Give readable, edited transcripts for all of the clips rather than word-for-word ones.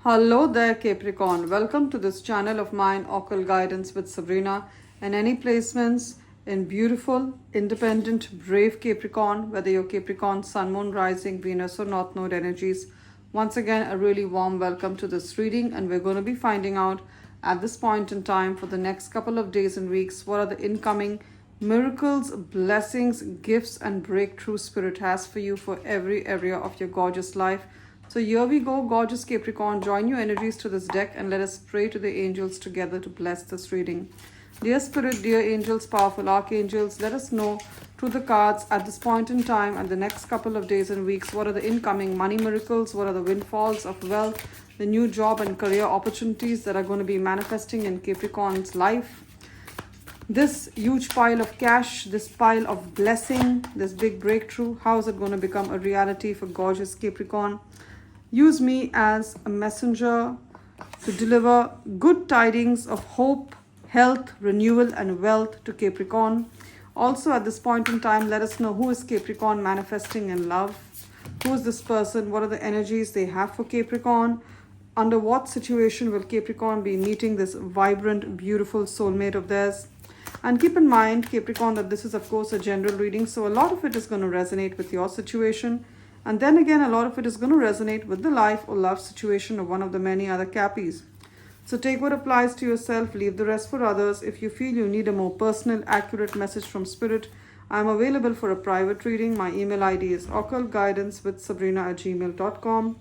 Hello there, Capricorn. Welcome to this channel of mine, Occult Guidance with Sabrina. And any placements in beautiful, independent, brave Capricorn, whether you're Capricorn, Sun, Moon, Rising, Venus, or North Node energies. Once again, a really warm welcome to this reading. And we're going to be finding out at this point in time for the next couple of days and weeks what are the incoming miracles, blessings, gifts, and breakthrough Spirit has for you for every area of your gorgeous life. So here we go, gorgeous Capricorn. Join your energies to this deck and let us pray to the angels together to bless this reading. Dear Spirit, dear angels, powerful archangels, let us know through the cards at this point in time and the next couple of days and weeks what are the incoming money miracles, what are the windfalls of wealth, the new job and career opportunities that are going to be manifesting in Capricorn's life. This huge pile of cash, this pile of blessing, this big breakthrough, how is it going to become a reality for gorgeous Capricorn? Use me as a messenger to deliver good tidings of hope, health, renewal, and wealth to Capricorn. Also, at this point in time, let us know who is Capricorn manifesting in love. Who is this person? What are the energies they have for Capricorn? Under what situation will Capricorn be meeting this vibrant, beautiful soulmate of theirs? And keep in mind, Capricorn, that this is, of course, a general reading. So a lot of it is going to resonate with your situation. And then again, a lot of it is going to resonate with the life or love situation of one of the many other Cappies. So take what applies to yourself, leave the rest for others. If you feel you need a more personal, accurate message from Spirit, I am available for a private reading. My email ID is occultguidancewithsabrina@gmail.com.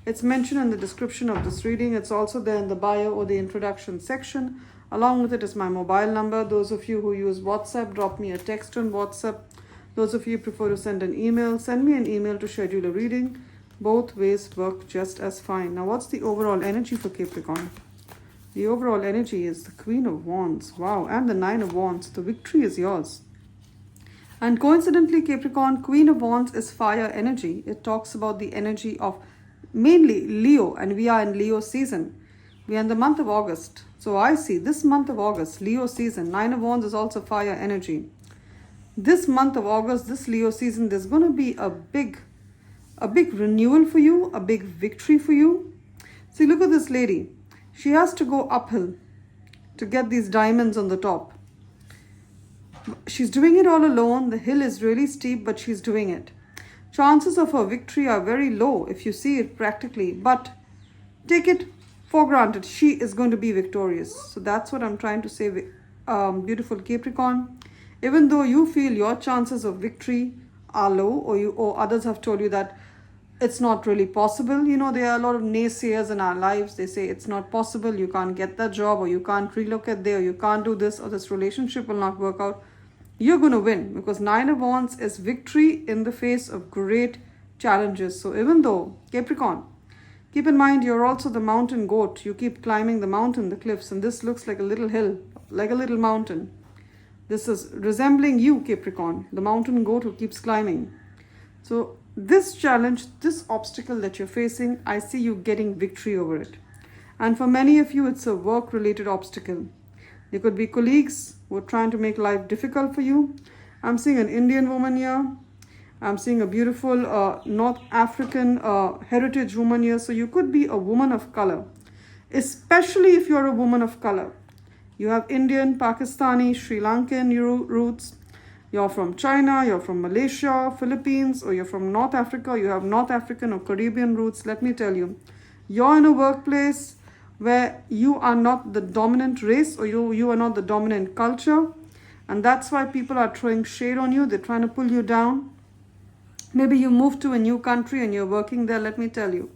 It's mentioned in the description of this reading. It's also there in the bio or the introduction section. Along with it is my mobile number. Those of you who use WhatsApp, drop me a text on WhatsApp. Those of you who prefer to send an email, send me an email to schedule a reading. Both ways work just as fine. Now, what's the overall energy for Capricorn? The overall energy is the Queen of Wands. Wow, and the Nine of Wands. The victory is yours. And coincidentally, Capricorn, Queen of Wands is fire energy. It talks about the energy of mainly Leo, and we are in Leo season. We are in the month of August. So I see this month of August, Leo season. Nine of Wands is also fire energy. This month of August, this Leo season, there's going to be a big renewal for you, a big victory for you. See, look at this lady. She has to go uphill to get these diamonds on the top. She's doing it all alone. The hill is really steep, but she's doing it. Chances of her victory are very low if you see it practically, but take it for granted. She is going to be victorious. So that's what I'm trying to say, beautiful Capricorn. Even though you feel your chances of victory are low, or others have told you that it's not really possible. You know, there are a lot of naysayers in our lives. They say it's not possible, you can't get that job, or you can't relocate there, or you can't do this, or this relationship will not work out. You're going to win, because Nine of Wands is victory in the face of great challenges. So even though, Capricorn, keep in mind you're also the mountain goat. You keep climbing the mountain, the cliffs, and this looks like a little hill, like a little mountain. This is resembling you, Capricorn, the mountain goat who keeps climbing. So this challenge, this obstacle that you're facing, I see you getting victory over it. And for many of you, it's a work-related obstacle. There could be colleagues who are trying to make life difficult for you. I'm seeing an Indian woman here. I'm seeing a beautiful North African heritage woman here. So you could be a woman of color, especially if you're a woman of color. You have Indian, Pakistani, Sri Lankan roots. You're from China, you're from Malaysia, Philippines, or you're from North Africa. You have North African or Caribbean roots. Let me tell you, you're in a workplace where you are not the dominant race, or you are not the dominant culture. And that's why people are throwing shade on you. They're trying to pull you down. Maybe you move to a new country and you're working there. Let me tell you,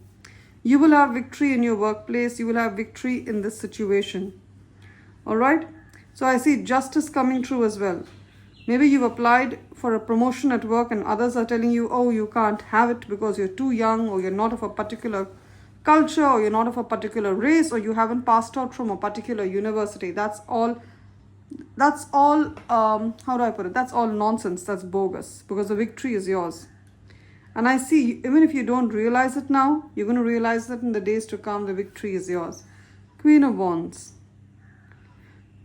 you will have victory in your workplace. You will have victory in this situation. All right. So I see justice coming through as well. Maybe you've applied for a promotion at work and others are telling you, oh, you can't have it because you're too young, or you're not of a particular culture, or you're not of a particular race, or you haven't passed out from a particular university. That's all, how do I put it? That's all nonsense. That's bogus, because the victory is yours. And I see, even if you don't realize it now, you're going to realize that in the days to come, the victory is yours. Queen of Wands.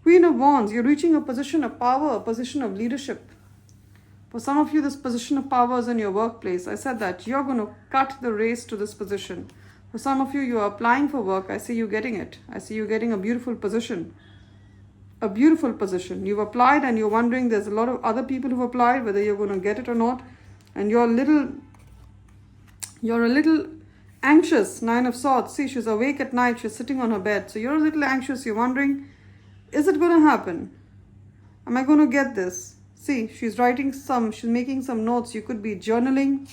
Queen of Wands, you're reaching a position of power, a position of leadership. For some of you, this position of power is in your workplace. I said that you're going to cut the race to this position. For some of you, you are applying for work. I see you getting it. I see you getting a beautiful position. A beautiful position. You've applied and you're wondering, there's a lot of other people who've applied, whether you're going to get it or not. And you're a little anxious. Nine of Swords. See, she's awake at night. She's sitting on her bed. So you're a little anxious. You're wondering, is it going to happen? Am I going to get this? See, she's making some notes. You could be journaling.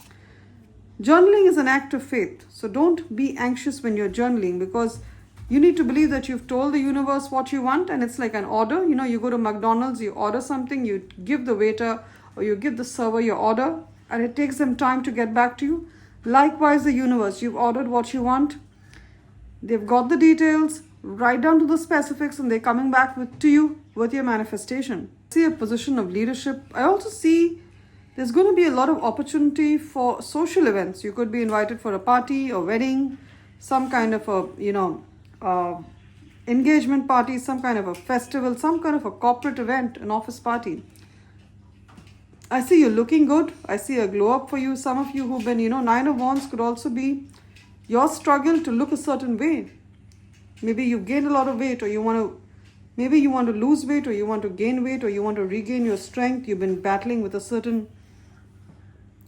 Journaling is an act of faith. So don't be anxious when you're journaling, because you need to believe that you've told the universe what you want, and it's like an order. You know, you go to McDonald's, you order something, you give the waiter or you give the server your order, and it takes them time to get back to you. Likewise, the universe, you've ordered what you want. They've got the details, right down to the specifics, and they're coming back to you with your manifestation. I see a position of leadership. I also see there's going to be a lot of opportunity for social events. You could be invited for a party or wedding, some kind of a, engagement party, some kind of a festival, some kind of a corporate event, an office party. I see you looking good. I see a glow up for you. Some of you who've been, Nine of Wands could also be your struggle to look a certain way. Maybe you've gained a lot of weight, or maybe you want to lose weight, or you want to gain weight, or you want to regain your strength. You've been battling with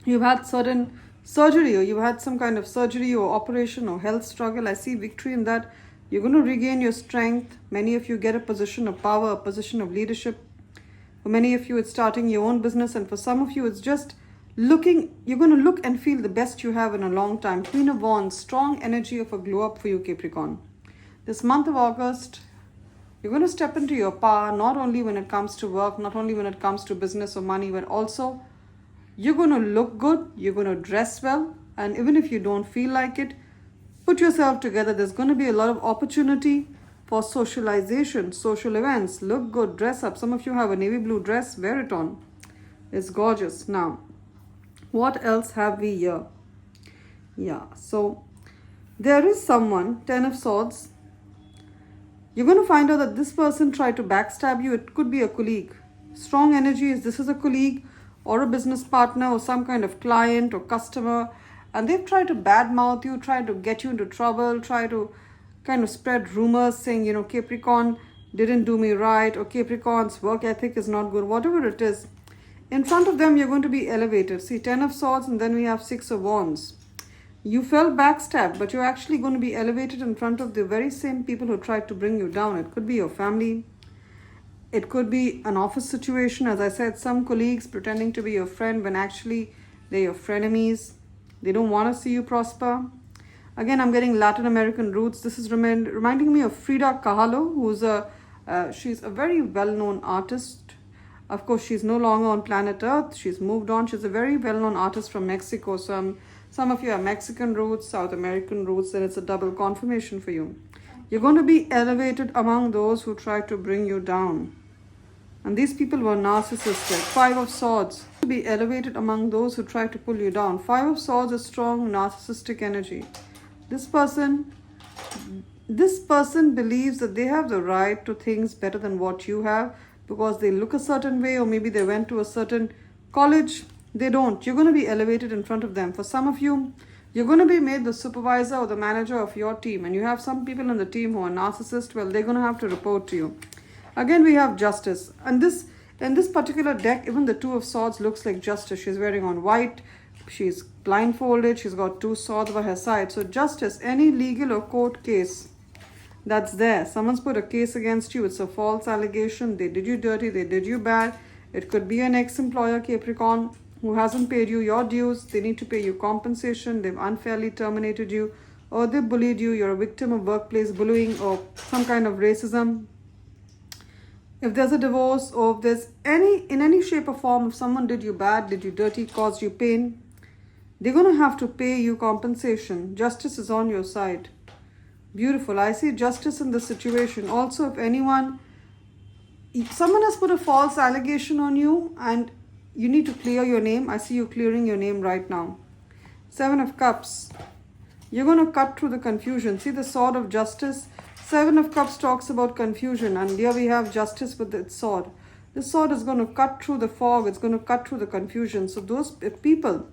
you've had certain surgery, or you've had some kind of surgery or operation or health struggle. I see victory in that. You're going to regain your strength. Many of you get a position of power, a position of leadership. For many of you, it's starting your own business. And for some of you, it's just you're going to look and feel the best you have in a long time. Queen of Wands, strong energy of a glow up for you, Capricorn. This month of August, you're going to step into your power, not only when it comes to work, not only when it comes to business or money, but also you're going to look good, you're going to dress well, and even if you don't feel like it, put yourself together. There's going to be a lot of opportunity for socialization, social events. Look good, dress up. Some of you have a navy blue dress, wear it on. It's gorgeous. Now, what else have we here? Yeah, so there is someone, Ten of Swords. You're going to find out that this person tried to backstab you. It could be a colleague. Strong energy is this is a colleague or a business partner or some kind of client or customer, and they've tried to badmouth you, tried to get you into trouble, try to kind of spread rumors saying, Capricorn didn't do me right, or Capricorn's work ethic is not good, whatever it is. In front of them, you're going to be elevated. See, 10 of Swords, and then we have 6 of Wands. You felt backstabbed, but you're actually going to be elevated in front of the very same people who tried to bring you down. It could be your family. It could be an office situation. As I said, some colleagues pretending to be your friend when actually they're your frenemies. They don't want to see you prosper. Again, I'm getting Latin American roots. This is reminding me of Frida Kahlo, who's she's a very well-known artist. Of course, she's no longer on planet Earth. She's moved on. She's a very well-known artist from Mexico. So some of you have Mexican roots, South American roots, then it's a double confirmation for you. You're going to be elevated among those who try to bring you down. And these people were narcissistic. 5 of Swords. To be elevated among those who try to pull you down. 5 of Swords is strong narcissistic energy. This person believes that they have the right to things better than what you have because they look a certain way, or maybe they went to a certain college. They don't. You're going to be elevated in front of them. For some of you, you're going to be made the supervisor or the manager of your team, and you have some people in the team who are narcissists. Well, they're going to have to report to you. Again, we have Justice. And in this particular deck, even the 2 of Swords looks like Justice. She's wearing on white. She's blindfolded. She's got 2 swords by her side. So Justice, any legal or court case that's there. Someone's put a case against you. It's a false allegation. They did you dirty. They did you bad. It could be an ex-employer, Capricorn, who hasn't paid you your dues. They need to pay you compensation. They've unfairly terminated you, or they bullied you. You're a victim of workplace bullying or some kind of racism. If there's a divorce, or if there's in any shape or form, if someone did you bad, did you dirty, caused you pain, they're going to have to pay you compensation. Justice is on your side. Beautiful. I see justice in the situation. Also, if someone has put a false allegation on you and you need to clear your name. I see you clearing your name right now. 7 of Cups. You're going to cut through the confusion. See the Sword of Justice. 7 of Cups talks about confusion, and here we have Justice with its sword. This sword is going to cut through the fog. It's going to cut through the confusion. So those people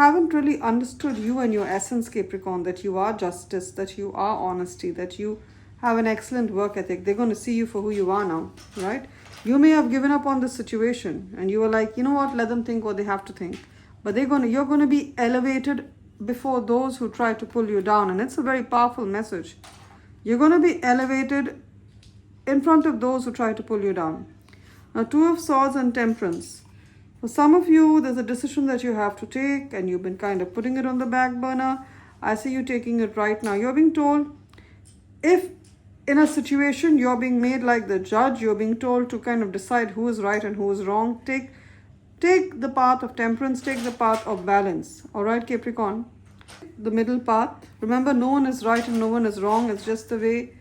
haven't really understood you and your essence, Capricorn, that you are justice, that you are honesty, that you have an excellent work ethic. They're going to see you for who you are now, right? You may have given up on the situation and you were like, you know what, let them think what they have to think. But you're going to be elevated before those who try to pull you down. And it's a very powerful message. You're going to be elevated in front of those who try to pull you down. Now, Two of Swords and Temperance. For some of you, there's a decision that you have to take and you've been kind of putting it on the back burner. I see you taking it right now. You're being told, if in a situation you're being made like the judge, you're being told to kind of decide who is right and who is wrong, take the path of temperance, take the path of balance. All right, Capricorn? The middle path. Remember, no one is right and no one is wrong. It's just the way.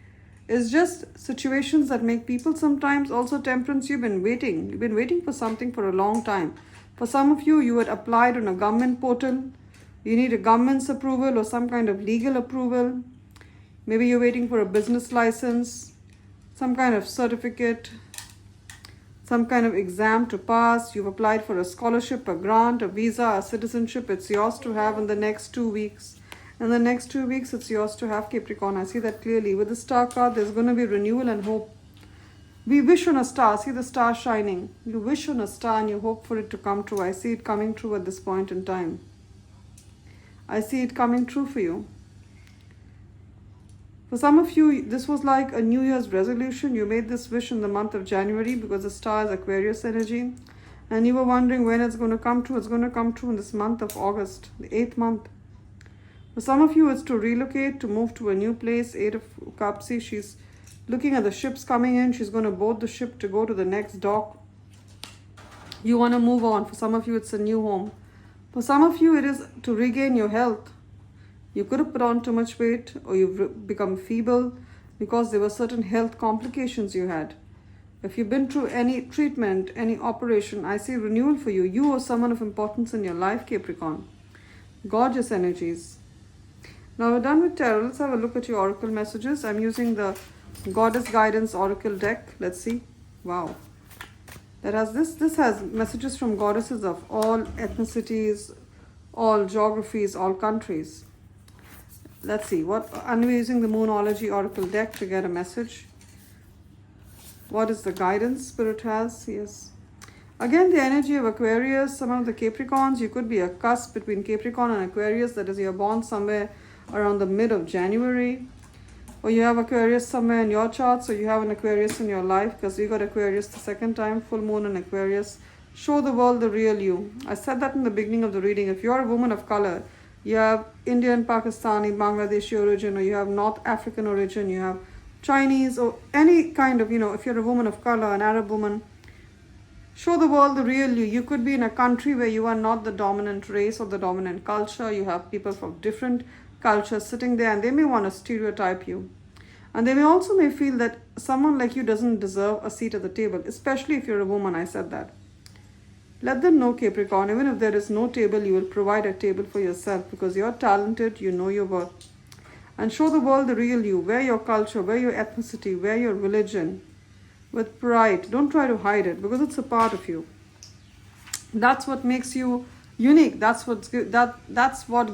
It's just situations that make people sometimes. Also, Temperance, you've been waiting. You've been waiting for something for a long time. For some of you, you had applied on a government portal. You need a government's approval or some kind of legal approval. Maybe you're waiting for a business license, some kind of certificate, some kind of exam to pass. You've applied for a scholarship, a grant, a visa, a citizenship. It's yours to have in the next 2 weeks. In the next 2 weeks, it's yours to have, Capricorn. I see that clearly. With the star card, there's going to be renewal and hope. We wish on a star. See the star shining. You wish on a star and you hope for it to come true. I see it coming true at this point in time. I see it coming true for you. For some of you, this was like a New Year's resolution. You made this wish in the month of January because the star is Aquarius energy. And you were wondering when it's going to come true. It's going to come true in this month of August, the 8th month. For some of you, it's to relocate, to move to a new place. 8 of Cups. See, she's looking at the ships coming in. She's going to board the ship to go to the next dock. You want to move on. For some of you, it's a new home. For some of you, it is to regain your health. You could have put on too much weight or you've become feeble because there were certain health complications you had. If you've been through any treatment, any operation, I see renewal for you. You or someone of importance in your life, Capricorn. Gorgeous energies. Now we're done with tarot. Let's have a look at your oracle messages. I'm using the Goddess Guidance Oracle deck. Let's see. Wow. This has messages from goddesses of all ethnicities, all geographies, all countries. Let's see. I'm using the Moonology Oracle deck to get a message. What is the guidance Spirit has? Yes. Again, the energy of Aquarius. Some of the Capricorns, you could be a cusp between Capricorn and Aquarius. That is, you're born somewhere around the mid of January. Or you have Aquarius somewhere in your chart. So you have an Aquarius in your life because you got Aquarius the second time. Full moon in Aquarius. Show the world the real you. I said that in the beginning of the reading. If you're a woman of color, you have Indian, Pakistani, Bangladeshi origin, or you have North African origin, you have Chinese, or any kind of, if you're a woman of color, an Arab woman, show the world the real you. You could be in a country where you are not the dominant race or the dominant culture. You have people from different cultures sitting there and they may want to stereotype you. And they may feel that someone like you doesn't deserve a seat at the table, especially if you're a woman. I said that. Let them know, Capricorn, even if there is no table, you will provide a table for yourself because you're talented, you know your worth. And show the world the real you. Wear your culture, wear your ethnicity, wear your religion with pride. Don't try to hide it because it's a part of you. That's what makes you unique. That's what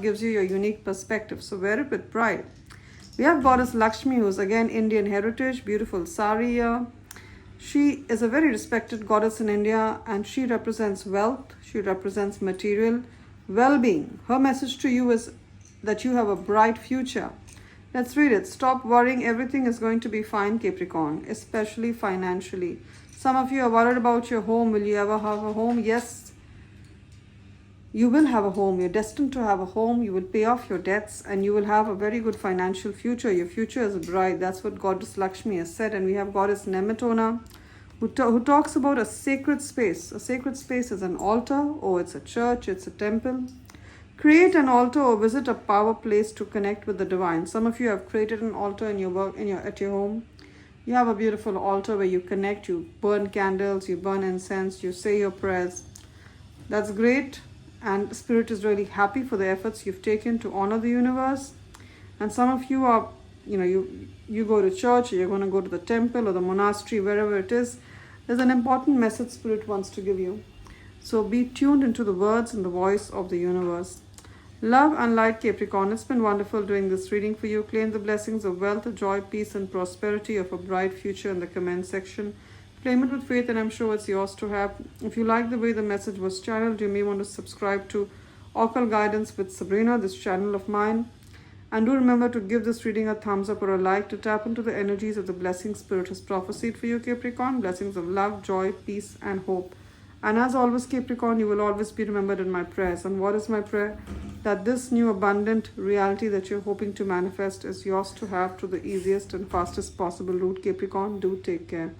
gives you your unique perspective. So wear it with pride. We have Goddess Lakshmi, who's again Indian heritage, beautiful sari here. She is a very respected goddess in India and she represents wealth. She represents material well-being. Her message to you is that you have a bright future. Let's read it. Stop worrying. Everything is going to be fine, Capricorn, especially financially. Some of you are worried about your home. Will you ever have a home? Yes, you will have a home. You're destined to have a home. You will pay off your debts and you will have a very good financial future. Your future is bright. That's what Goddess Lakshmi has said. And we have Goddess Nematona, who talks about a sacred space. A sacred space is an altar, or it's a church, it's a temple. Create an altar or visit a power place to connect with the divine. Some of you have created an altar in your work, at your home. You have a beautiful altar where you connect, you burn candles, you burn incense, you say your prayers. That's great. And Spirit is really happy for the efforts you've taken to honor the universe. And some of you are, you go to church, or you're going to go to the temple or the monastery, wherever it is. There's an important message Spirit wants to give you. So be tuned into the words and the voice of the universe. Love and light, Capricorn. It's been wonderful doing this reading for you. Claim the blessings of wealth, joy, peace, and prosperity of a bright future in the comment section. Claim it with faith, and I'm sure it's yours to have. If you like the way the message was channeled, you may want to subscribe to Occult Guidance with Sabrina, this channel of mine. And do remember to give this reading a thumbs up or a like to tap into the energies of the blessing Spirit has prophesied for you, Capricorn. Blessings of love, joy, peace, and hope. And as always, Capricorn, you will always be remembered in my prayers. And what is my prayer? That this new abundant reality that you're hoping to manifest is yours to have through the easiest and fastest possible route, Capricorn. Do take care.